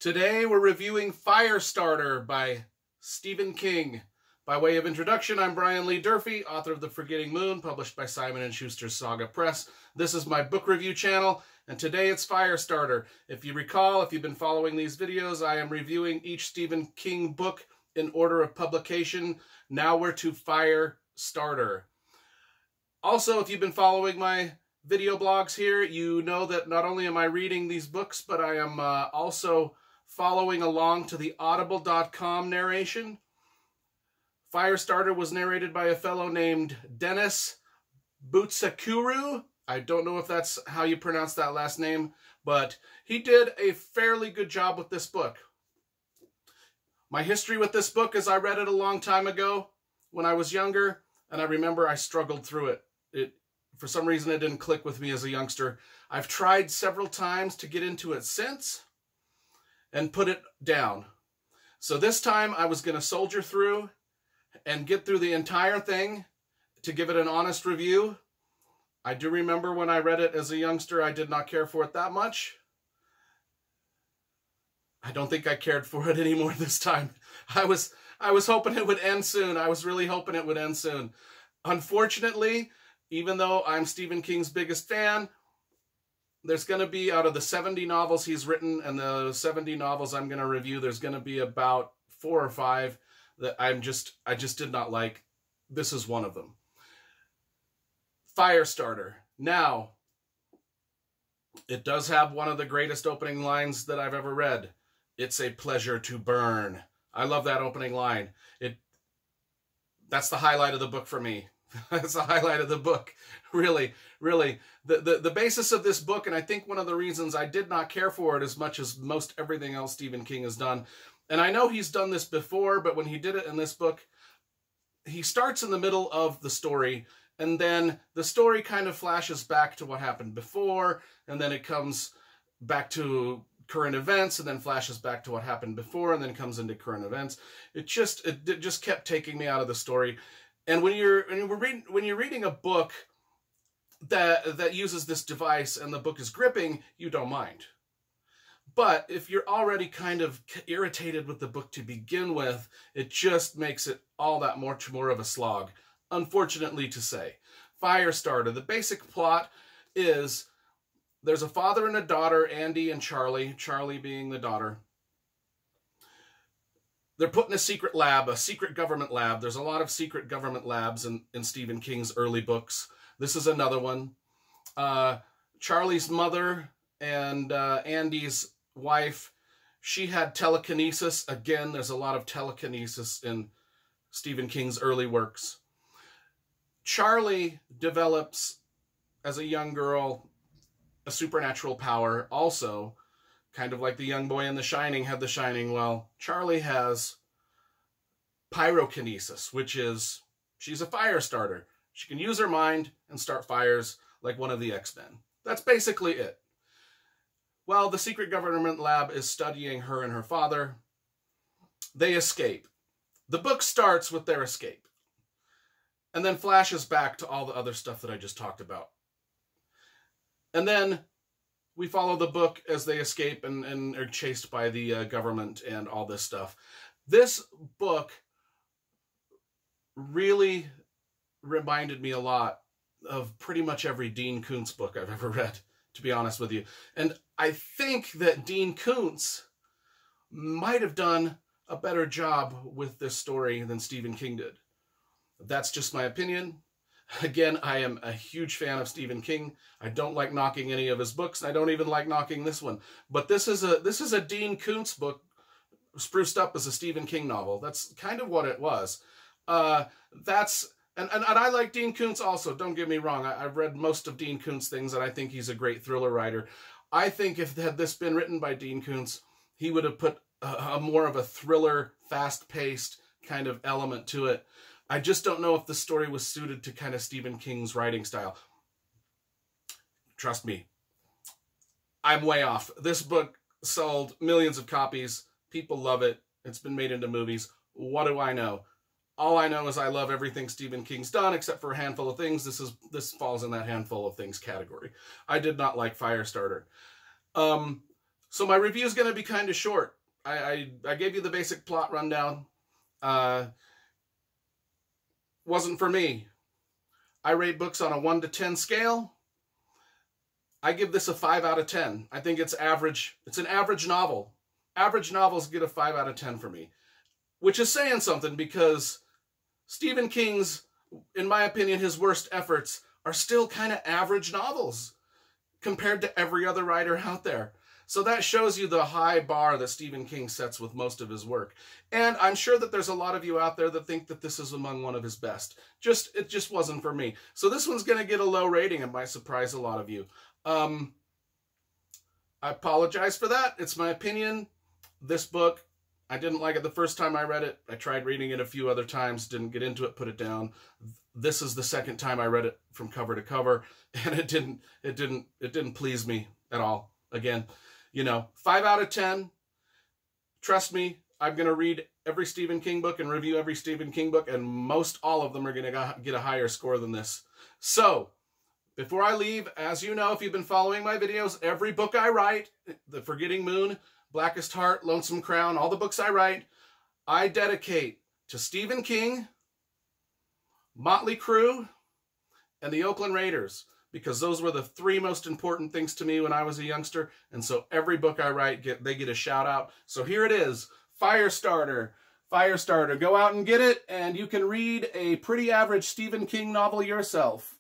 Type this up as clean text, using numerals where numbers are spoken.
Today we're reviewing Firestarter by Stephen King. By way of introduction, I'm Brian Lee Durfee, author of The Forgetting Moon, published by Simon & Schuster's Saga Press. This is my book review channel, and today it's Firestarter. If you recall, if you've been following these videos, I am reviewing each Stephen King book in order of publication. Now we're to Firestarter. Also, if you've been following my video blogs here, you know that not only am I reading these books, but I am also following along to the audible.com narration. Firestarter was narrated by a fellow named Dennis Butsakuru. I don't know if that's how you pronounce that last name, but he did a fairly good job with this book. My history with this book is I read it a long time ago when I was younger, and I remember I struggled through it. For some reason, it didn't click with me as a youngster. I've tried several times to get into it since and put it down. So this time I was going to soldier through and get through the entire thing to give it an honest review. I do remember when I read it as a youngster, I did not care for it that much. I don't think I cared for it anymore this time. I was hoping it would end soon. I was really hoping it would end soon. Unfortunately, even though I'm Stephen King's biggest fan, there's going to be, out of the 70 novels he's written and the 70 novels I'm going to review, there's going to be about 4 or 5 that I just did not like. This is one of them. Firestarter. Now, it does have one of the greatest opening lines that I've ever read. It's a pleasure to burn. I love that opening line. That's the highlight of the book for me. That's the highlight of the book. Really, really. The basis of this book, and I think one of the reasons I did not care for it as much as most everything else Stephen King has done, and I know he's done this before, but when he did it in this book, he starts in the middle of the story, and then the story kind of flashes back to what happened before, and then it comes back to current events, and then flashes back to what happened before, and then comes into current events. It just kept taking me out of the story. And when you're reading a book that uses this device and the book is gripping, you don't mind. But if you're already kind of irritated with the book to begin with, it just makes it all that much more of a slog, unfortunately to say. Firestarter, the basic plot is there's a father and a daughter, Andy and Charlie, Charlie being the daughter. They're put in a secret lab, a secret government lab. There's a lot of secret government labs in Stephen King's early books. This is another one. Charlie's mother and Andy's wife, she had telekinesis. Again, there's a lot of telekinesis in Stephen King's early works. Charlie develops, as a young girl, a supernatural power also. Kind of like the young boy in The Shining had The Shining. Well, Charlie has pyrokinesis, which is, she's a fire starter. She can use her mind and start fires like one of the X-Men. That's basically it. While the secret government lab is studying her and her father, they escape. The book starts with their escape and then flashes back to all the other stuff that I just talked about. And then we follow the book as they escape and are chased by the government and all this stuff. This book really reminded me a lot of pretty much every Dean Koontz book I've ever read, to be honest with you. And I think that Dean Koontz might have done a better job with this story than Stephen King did. That's just my opinion. Again, I am a huge fan of Stephen King. I don't like knocking any of his books, and I don't even like knocking this one. But this is a Dean Koontz book spruced up as a Stephen King novel. That's kind of what it was. And I like Dean Koontz also, don't get me wrong. I've read most of Dean Koontz things, and I think he's a great thriller writer. I think had this been written by Dean Koontz, he would have put a more of a thriller, fast-paced kind of element to it. I just don't know if the story was suited to kind of Stephen King's writing style. Trust me, I'm way off. This book sold millions of copies. People love it. It's been made into movies. What do I know? All I know is I love everything Stephen King's done, except for a handful of things. This falls in that handful of things category. I did not like Firestarter. So my review is going to be kind of short. I gave you the basic plot rundown. Wasn't for me. I rate books on a 1 to 10 scale. I give this a 5 out of 10. I think it's average. It's an average novel. Average novels get a 5 out of 10 for me, which is saying something because Stephen King's, in my opinion, his worst efforts are still kind of average novels compared to every other writer out there. So that shows you the high bar that Stephen King sets with most of his work. And I'm sure that there's a lot of you out there that think that this is among one of his best. It just wasn't for me. So this one's going to get a low rating. It might surprise a lot of you. I apologize for that. It's my opinion. This book, I didn't like it the first time I read it. I tried reading it a few other times, didn't get into it, put it down. This is the second time I read it from cover to cover, and it didn't please me at all. Again, you know, 5 out of 10. Trust me, I'm going to read every Stephen King book and review every Stephen King book, and most all of them are going to get a higher score than this. So, before I leave, as you know, if you've been following my videos, every book I write, The Forgetting Moon, Blackest Heart, Lonesome Crown, all the books I write, I dedicate to Stephen King, Motley Crue, and the Oakland Raiders, because those were the 3 most important things to me when I was a youngster, and so every book I write, they get a shout out. So here it is, Firestarter. Firestarter. Go out and get it, and you can read a pretty average Stephen King novel yourself.